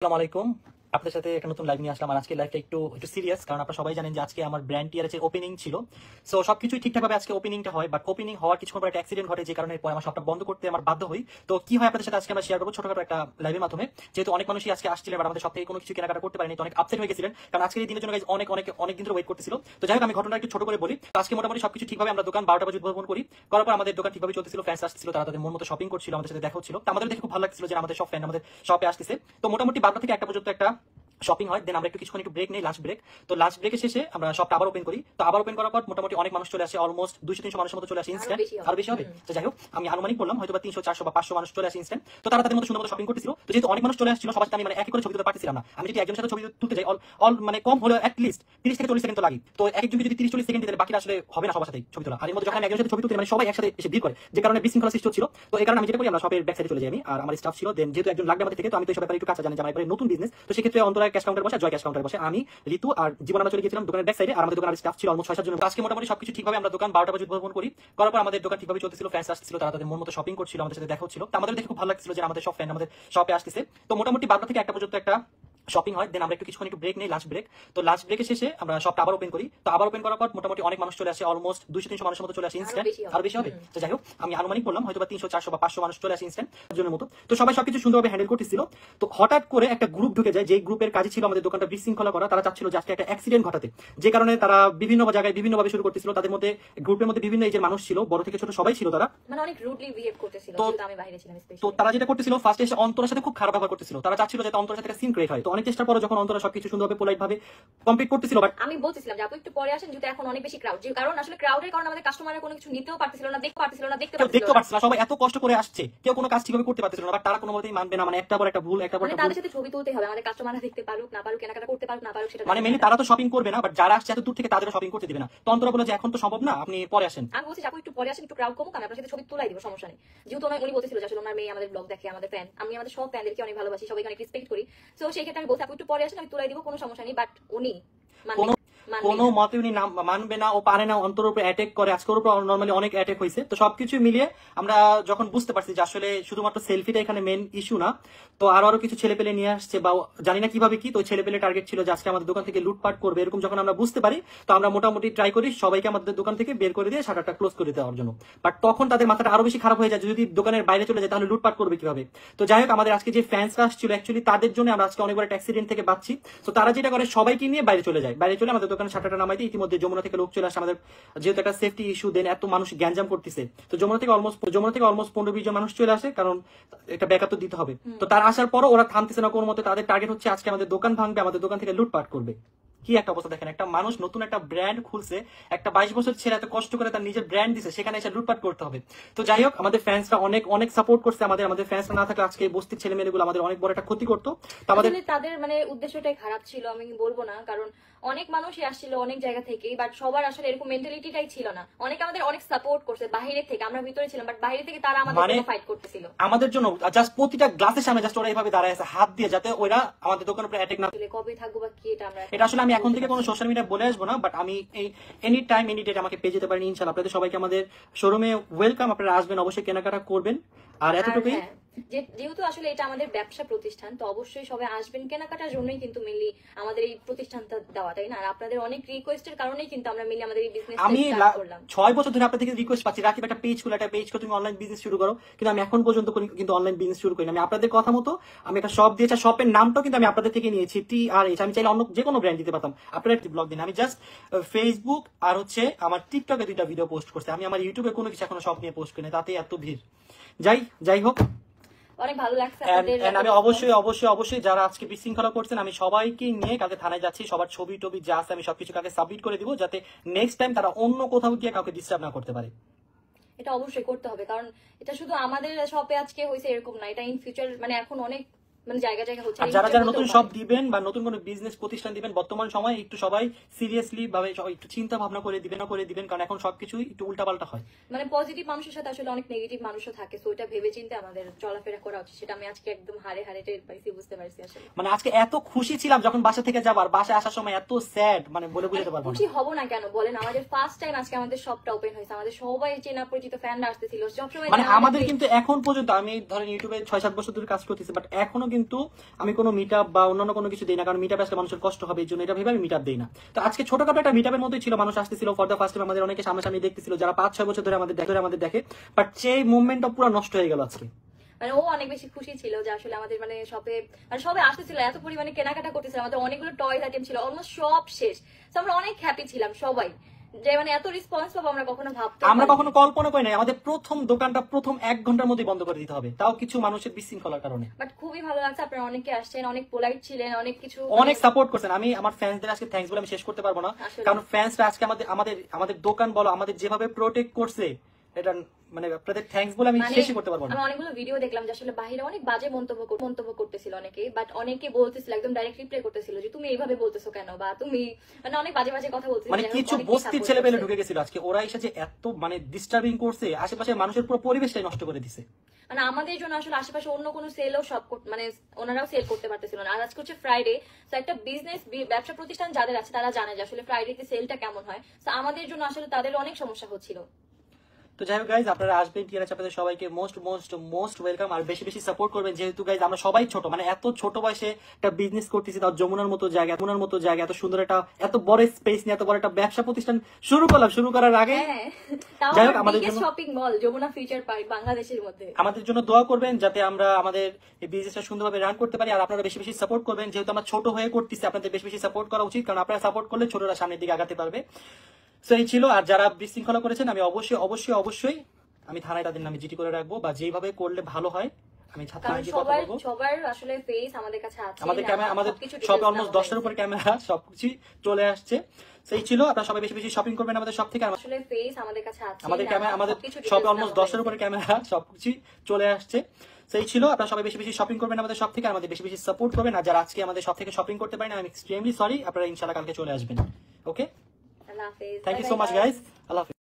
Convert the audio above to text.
আসসালামু আলাইকুম। আপনাদের সাথে একটা নতুন লাইভ নিয়ে আসলাম। আর আজকে লাইভটা একটু সিরিয়াস, কারণ আপনারা সবাই জানেন যে আজকে আমার ব্র্যান্ড টিয়ারের যে ওপেনিং ছিল। সো সবকিছুই ঠিকঠাকভাবে আজকে ওপেনিংটা হয়, বাট ওপেনিং হওয়ার কিছুক্ষণ পর একটা অ্যাক্সিডেন্ট ঘটে, যে কারণে পরে আমার শপটা বন্ধ করতে আমার বাধ্য হই। তো কি হয় আপনাদের সাথে আজকে আমরা শেয়ার করবো ছোটখাটো একটা লাইভের মাধ্যমে। যেহেতু অনেক মানুষই আজকে আসছিলেন, বাট আমাদের সব থেকে কোনো কিছু কেনাকাটা করতে পারেনি, তো অনেক আপসেট হয়ে গেছিলেন, কারণ আজকের এই দিনের জন্য অনেক দিন ধরে ওয়েট করতেছিল। তো যাই হোক, আমি ঘটনা একটু ছোট করে বলি। তো আজকে মোটামুটি সবকিছু ঠিকভাবে আমরা দোকান 12টা বাজে উদ্বোধন করি। করার পর আমাদের দোকান ঠিকভাবে চলতেছিল, ফ্যান্স আসছিল, তারা তাদের মন মতো শপিং করছিল, আমাদের সাথে দেখা হচ্ছিল। তো আমাদের দেখে খুব ভালো লাগছিল যে আমাদের সব ফ্যান আমাদের শপে আসতেছে। তো মোটামুটি 12টা থেকে 1টা পর্যন্ত একটা শপিং হয়, দেন আমরা একটু কিছুক্ষণ একটু ব্রেক নেই, লাস্ট ব্রেক। তো লাস্ট ব্রেকের শেষে আমরা শপটা আবার ওপেন করি। তো আবার ওপেন করার পর মোটামুটি অনেক মানুষ চলে আসে, অলমোস্ট 200-300 মানুষের মতো চলে আসে ইনস্ট্যান্ট। আরো বেশি হবে। তো যাই হোক, আমি আনুমানিক বললাম হয়তো বা 300-400 বা 500 মানুষ চলে আসে ইনস্ট্যান্ট। তো তারা তাদের মতো সুন্দর মতো শপিং করতেছিল। তো যেহেতু অনেক মানুষ চলে আসছিল, সবার সাথে আমি একই করে ছবি তুলতে পারতেছিলাম না। আমি যদি একজনের সাথে ছবি তুলতে যাই, অল মানে কম হলো অ্যাটলিস্ট 30 থেকে 40 সেকেন্ড তো লাগে। তো একজনকে যদি 30-40 সেকেন্ড দিতে, বাকিটা আসলে হবে না সবার সাথে ছবি তোলা। আর এর মধ্যে যখন আমি একজনের সাথে ছবি তুলতে মানে সবাই একসাথে এসে ভিড় করে, যে কারণে বিশৃঙ্খলা সৃষ্টি হচ্ছিল। তো এই কারণে আমি যেটা করি, আমরা শপের ব্যাক সাইডে চলে যাই আমি আর আমার স্টাফ ছিল। দেন যেহেতু একজন লাগবে আমাদের থেকে, তো আমি তো এই ব্যাপারে একটু কাঁচা জানি, যে আমার এবারে নতুন বিজনেস। তো সেক্ষেত্রে অন্তরা ক্যাশ কাউন্টার বসে, জয় ক্যাশ কাউন্টার বসে, আমি ঋতু আর জীবন আমরা চলে গেছিলাম দোকানের ব্যাক সাইডে। আর আমাদের দোকানের স্টাফ ছিল অলমোস্ট 6-7 জন। আজকে মোটামুটি সবকিছু ঠিকভাবে আমরা দোকান 12টা বাজে উদ্বোধন করি। করার পর আমাদের দোকান ঠিকভাবে চলতেছিল, ফ্যান্স আসছিল, তারা তাদের মন মতো শপিং করছিল, আমাদের সাথে দেখা হচ্ছিল। তো আমাদের দেখে খুব ভালো লাগছিল যে আমাদের সব ফ্যান আমাদের শপে আসতেছে। তো মোটামুটি 12টা থেকে 1টা পর্যন্ত একটা শপিং হয়, দেন আমরা একটু কিছুক্ষণ একটু ব্রেক নেই, লাস্ট ব্রেক। তো লাস্ট ব্রেকের শেষে আমরা শপটা আবার ওপেন করি। তো আবার ওপেন করার পর মোটামুটি অনেক মানুষ চলে আসে, অলমোস্ট 200-300 মানুষের মতো চলে আসে ইনস্ট্যান্ট। আরো বেশি হবে। তো যাই হোক, আমি আনুমানিক বললাম হয়তো বা 300-400 বা 500 মানুষ চলে আসে ইনস্ট্যান্ট জনের মতো। তো সবাই সবকিছু সুন্দরভাবে হ্যান্ডেল করতেছিল। তো হঠাৎ করে একটা গ্রুপ ঢুকে যায়, যে গ্রুপের কাজই ছিল আমাদের দোকানটা বিশৃঙ্খলা করা। তারা চাচ্ছিল যে আজকে একটা অ্যাক্সিডেন্ট ঘটাতে, যে কারণে তারা বিভিন্ন জায়গায় বিভিন্নভাবে শুরু করতেছিল। তাদের মধ্যে গ্রুপের মধ্যে বিভিন্ন এজের মানুষ ছিল, বড় থেকে ছোট সবাই ছিল। তারা মানে অনেক রুডলি বিহেভ করতেছিল, যেহেতু আমি বাইরে ছিলাম তো স্পেশালি। তারা যেটা করতেছিল, ফার্স্টে এসে অন্তরের সাথে খুব খারাপ ব্যবহার করতেছিল। তারা চাচ্ছিল যাতে অন্তরের সাথে একটা সিন ক্রিয়েট হয়। তো অনেক চেষ্টার পরে যখন অন্তরা সবকিছু সুন্দরভাবে পোলাইট ভাবে কমপ্লিট করতেছিল, বাট আমি বলতেছিলাম যে আপু একটু পরে আসেন, যেহেতু এখন অনেক বেশি ক্রাউড, যে কারণ আসলে ক্রাউডের কারণে আমাদের কাস্টমাররা কোনো কিছু নিতেও পারতেছিল না, দেখতে পারতেছিল না, দেখতে কেউ দেখতে পারতেছিল পারছিল না, সবাই এত কষ্ট করে আসছে, কেউ কোনো কাজ ঠিকভাবে করতে পারতেছিল না। বাট তারা কোনো মতেই মানবে না, মানে একটা পর একটা ভুল, একটা পর মানে একটা ভুল। তাদের সাথে ছবি তুলতে হবে, আমাদের কাস্টমাররা দেখতে পারুক না পারুক, কেনাকাটা করতে পারুক না পারুক, সেটা মানে মেনলি তারা তো শপিং করবে না, বাট যারা আসছে এত দূর থেকে তাদেরও শপিং করতে দিবে না। তো অন্তরা বলে যে এখন তো সম্ভব না, আপনি পরে আসেন। আমি বলছি আপু একটু পরে আসেন, একটু ক্রাউড কমুক, আমি আপনার সাথে ছবি তুলাই দিব, সমস্যা নেই। যেহেতু উনি বলতেছিল যে আসলে ওনার মেয়ে আমাদের ব্লগ দেখে, আমাদের ফ্যান, আমি আমাদের সব ফ্যানদেরকে অনেক ভালোবাসি, সবাইকে অনেক রেসপেক্ট করি। তো সেই ক্ষেত্রে আমি বলছি আপু একটু পরে আসেন, আমি তুলাই দিব, কোনো সমস্যা নেই। বাট উনি কোনো কোনো মানবে মতে উনি মানবে না, ও পারে না, অন্তর উপরে অ্যাটাক করে। আজকের উপর নর্মালি অনেক অ্যাটাক হয়েছে। তো সবকিছু মিলিয়ে আমরা যখন বুঝতে পারছি যে আসলে শুধুমাত্র সেলফিটা এখানে মেন ইস্যু না, তো আরো কিছু ছেলে পেলে নিয়ে আসছে, বা জানি না কিভাবে কি। তো ছেলে পেলে টার্গেট ছিল যে আজকে আমাদের দোকান থেকে লুটপাট করবে, এরকম যখন আমরা বুঝতে পারি, তো আমরা মোটামুটি ট্রাই করি সবাইকে আমাদের দোকান থেকে বের করে দিয়ে শাটারটা ক্লোজ করে দেওয়ার জন্য। বাট তখন তাদের মাথাটা আরো বেশি খারাপ হয়ে যায়, যদি দোকানের বাইরে চলে যায় তাহলে লুটপাট করবে কিভাবে। তো যাই হোক, আমাদের আজকে যে ফ্যান্সরা আসছিল অ্যাকচুয়ালি তাদের জন্য আমরা আজকে অনেকবার অ্যাক্সিডেন্ট থেকে বাঁচছি। তো তারা যেটা করে সবাইকে নিয়ে বাইরে চলে যায়, বাইরে চলে আমাদের দোকানে শাটারটা নামাই দিয়ে ইতিমধ্যে যমুনা থেকে লোক চলে আসে। আমাদের যেহেতু একটা সেফটি ইস্যু, দেন এত মানুষ গ্যাঞ্জাম করতেছে, তো যমুনা থেকে অলমোস্ট 15-20 জন মানুষ চলে আসে, কারণ একটা ব্যাকআপ তো দিতে হবে। তো তার আসার পরও ওরা থামতেছে না কোনো মতে। তাদের টার্গেট হচ্ছে আজকে আমাদের দোকান ভাঙবে, আমাদের দোকান থেকে লুটপাট করবে। কি একটা অবস্থা দেখেন, একটা মানুষ নতুন একটা ব্র্যান্ড খুলছে, একটা 22 বছর ছেলে এত কষ্ট করে তার নিজের ব্র্যান্ড দিছে, সেখানে এসে লুটপাট করতে হবে। তো যাই হোক, আমাদের ফ্যান্সরা অনেক অনেক সাপোর্ট করছে আমাদের ফ্যান্সরা না থাকলে আজকে এই বস্তির ছেলে মেয়েগুলো আমাদের অনেক বড় একটা ক্ষতি করতো। তো আমাদের আসলে তাদের মানে উদ্দেশ্যটাই খারাপ ছিল, আমি বলবো না, কারণ অনেক মানুষই আসছিল অনেক জায়গা থেকেই, বাট সবার আসলে এরকম মেন্টালিটিটাই ছিল না। অনেকে আমাদের অনেক সাপোর্ট করছে বাইরে থেকে, আমরা ভিতরে ছিলাম, বাট বাইরে থেকে তারা আমাদের জন্য ফাইট করতেছিল, আমাদের জন্য জাস্ট প্রতিটা গ্লাসের সামনে জাস্ট ওরা এইভাবে দাঁড়ায় আছে হাত দিয়ে, যাতে ওরা আমাদের দোকানের উপরে অ্যাটাক না। কবে থাকবো বা কি এটা আসলে আমি এখন থেকে কোনো সোশ্যাল মিডিয়া বলে আসবো না, বাট আমি এই এনি টাইম এনি ডেট আমাকে পেয়ে যেতে পারেন ইনশাআল্লাহ। আপনাদের সবাইকে আমাদের শোরুমে ওয়েলকাম, আপনারা আসবেন, অবশ্যই কেনাকাটা করবেন। আর এতটুকুই। হ্যাঁ, যেহেতু আসলে এটা আমাদের ব্যবসা প্রতিষ্ঠান, তো অবশ্যই সবাই আসবেন কেনাকাটার জন্যই কিন্তু মেনলি আমাদের এই প্রতিষ্ঠানটা দেওয়া, তাই না? আর আপনাদের অনেক রিকোয়েস্টের কারণেই কিন্তু আমরা মেনলি আমাদের এই বিজনেস আমি স্টার্ট করলাম। 6 বছর ধরে আপনাদের থেকে রিকোয়েস্ট পাচ্ছি, রাকিব একটা পেজ খুলে, একটা পেজ করে তুমি অনলাইন বিজনেস শুরু করো, কিন্তু আমি এখন পর্যন্ত কিন্তু অনলাইন বিজনেস শুরু করিনি। আমি আপনাদের কথা মতো আমি একটা শপ দিয়েছি, শপের নামটাও কিন্তু আমি আপনাদের থেকে নিয়েছি, TRH। আমি চাইলে অন্য যে কোনো ব্র্যান্ড দিতে পারতাম, আপনারা একটি ব্লগ দিন। আমি জাস্ট ফেসবুক আর হচ্ছে আমার টিকটকে 2টা ভিডিও পোস্ট করছি, আমি আমার ইউটিউবে কোনো কিছু এখনো শপ নিয়ে পোস্ট করিনি, তাতে এত ভিড়। যাই হোক, অনেক ভালো লাগছে আপনাদের। আমি অবশ্যই যারা আজকে বিশৃঙ্খলা করছেন, আমি সবাইকে নিয়ে কালকে থানায় যাচ্ছি। সবার ছবি টবি যা আছে আমি সবকিছু কালকে সাবমিট করে দিব, যাতে নেক্সট টাইম তারা অন্য কোথাও গিয়ে কাউকে ডিস্টার্ব না করতে পারে। এটা অবশ্যই করতে হবে, কারণ এটা শুধু আমাদের শপে আজকে হয়েছে এরকম না, এটা ইন ফিউচার মানে এখন অনেক মানে জায়গা জায়গা হচ্ছে। আর যারা নতুন শপ দিবেন বা নতুন কোনো বিজনেস প্রতিষ্ঠান দিবেন, বর্তমান সময় একটু সবাই সিরিয়াসলি ভাবে একটু চিন্তা ভাবনা করে দিবেন, কারণ এখন সবকিছুই একটু উল্টাপাল্টা হয়। মানে পজিটিভ মানুষের সাথে আসলে অনেক নেগেটিভ মানুষও থাকে, সো এটা ভেবে চিন্তে আমাদের চলাফেরা করা উচিত। সেটা আমি আজকে একদম হারে টের পাইছি, বুঝতে পারছি আসলে। মানে আজকে এত খুশি ছিলাম যখন বাসা থেকে যাবার, বাসায় আসার সময় এত স্যাড, মানে বলে বুঝাতে পারবো না। খুশি হব না কেন বলেন, আমাদের ফার্স্ট টাইম আজকে আমাদের শপটা ওপেন হয়েছে, আমাদের সবাই চেনা পরিচিত ফ্যানরা আসতেছিল সবসময়। মানে আমাদের কিন্তু এখন পর্যন্ত, আমি ধরেন ইউটিউবে 6-7 বছর ধরে কাজ করতেছি, বাট এখনো কিন্তু আমি কোনো মিট আপ বা অন্যান্য কোনো কিছু দিই না, কারণ মিট আপ আসলে মানুষের কষ্ট হবে, এই জন্য এটা ভেবে আমি মিট আপ দিই না। তো আজকে ছোটখাটো একটা মিট আপের মধ্যেই ছিল, মানুষ আসতেছিল ফর দ্য ফার্স্ট টাইম, আমাদের অনেকে সামনাসামনি দেখতেছিল যারা 5-6 বছর ধরে আমাদের দেখে, বাট সেই মুভমেন্টটা পুরো নষ্ট হয়ে গেল আজকে। মানে ও অনেক বেশি খুশি ছিল যে আসলে আমাদের মানে শপে মানে সবাই আসতেছিল, এত পরিমাণে কেনাকাটা করতেছিল, আমাদের অনেকগুলো টয়েস আইটেম ছিল, অলমোস্ট সব শেষ। তো আমরা অনেক হ্যাপি ছিলাম সবাই যে মানে এত রেসপন্স পাবো আমরা কখনো আমরা কখনো কল্পনা করি নাই আমাদের প্রথম দোকানটা প্রথম 1 ঘন্টার মধ্যে বন্ধ করে দিতে হবে, তাও কিছু মানুষের বিশৃঙ্খলার কারণে। বাট খুবই ভালো লাগছে, আপনারা অনেকে আসছেন, অনেক পোলাইট ছিলেন, অনেক কিছু অনেক সাপোর্ট করছেন। আমি আমার ফ্যান্সদের আজকে থ্যাঙ্কস বলে আমি শেষ করতে পারবো না, আসলে। কারণ ফ্যান্সরা আজকে আমাদের দোকান বলো, আমাদের যেভাবে প্রোটেক্ট করছে, এটা মানে আপনাদের থ্যাঙ্কস বলে আমি মানে শেষই করতে পারবো না। আমি অনেকগুলো ভিডিও দেখলাম যে আসলে বাইরে অনেক বাজে মন্তব্য করতেছিল অনেকে, বাট অনেকে বলতেছিল একদম ডাইরেক্ট রিপ্লাই করতেছিল যে তুমি এইভাবে বলতেছো কেন, বা তুমি মানে অনেক বাজে বাজে কথা বলতেছিল। মানে কিছু বস্তির ছেলে পেলে ঢুকে গেছিল আজকে, ওরা এসে যে এত মানে ডিস্টার্বিং করছে, আশেপাশে মানুষের পুরো পরিবেশটাই নষ্ট করে দিছে। মানে আমাদের জন্য আসলে আশেপাশে অন্য কোনো সেলও সব মানে ওনারাও সেল করতে পারতেছিল না। আর আজকে হচ্ছে ফ্রাইডে, তো একটা বিজনেস ব্যবসা প্রতিষ্ঠান যাদের আছে তারা জানে যে আসলে ফ্রাইডেতে সেলটা কেমন হয়। তো আমাদের জন্য আসলে তাদের অনেক সমস্যা হচ্ছিল। তো যাই হোক গাইজ, আপনারা আসবেন টিআরএচ, আপনাদের সবাইকে মোস্ট ওয়েলকাম। আর বেশি বেশি সাপোর্ট করবেন, যেহেতু গাইজ আমরা সবাই ছোট, মানে এত ছোট বয়সে একটা বিজনেস করতেছি, তাও যমুনার মতো জায়গা, এত সুন্দর একটা এত বড় স্পেস নিয়ে এত বড় একটা ব্যবসা প্রতিষ্ঠান শুরু করার আগে যাই হোক আমাদের জন্য shopping mall Jamuna Future Park বাংলাদেশের মধ্যে আমাদের জন্য দোয়া করবেন, যাতে আমরা আমাদের এই বিজনেসটা সুন্দরভাবে রান করতে পারি। আর আপনারা বেশি বেশি সাপোর্ট করবেন, যেহেতু আমরা ছোট হয়ে করতেছি, আপনাদের বেশি বেশি সাপোর্ট করা উচিত, কারণ আপনারা সাপোর্ট করলে ছোটরা সামনের দিকে আগাতে পারবে। তো এই ছিল। আর যারা বিশৃঙ্খলা করেছেন, আমি অবশ্যই আমি থানায় তাদের নামে জিডি করে রাখবো, বা যেভাবে করলে ভালো হয় আমি থানায় গিয়ে কথা বলবো। সবার আসলে ফেস আমাদের কাছে আছে, আমাদের ক্যামেরা, আমাদের সব অলমোস্ট 10টার উপর ক্যামেরা সবকিছু চলে আসছে। সেই ছিল। আপনারা সবাই বেশি বেশি শপিং করবেন আমাদের সব থেকে। আসলে ফেস আমাদের কাছে আছে, আমাদের ক্যামেরা, আমাদের সব অলমোস্ট 10টার উপর ক্যামেরা সবকিছু চলে আসছে। সেই ছিল। আপনারা সবাই বেশি বেশি শপিং করবেন আমাদের সব থেকে, আমাদের বেশি বেশি সাপোর্ট করবেন। আর যারা আজকে আমাদের সব থেকে শপিং করতে পারেন, আমি এক্সট্রিমলি সরি। আপনারা ইনশাআল্লাহ কালকে চলে আসবেন। ওকে, আল্লাহ হাফেজ, thank you so much guys, আল্লাহ হাফেজ।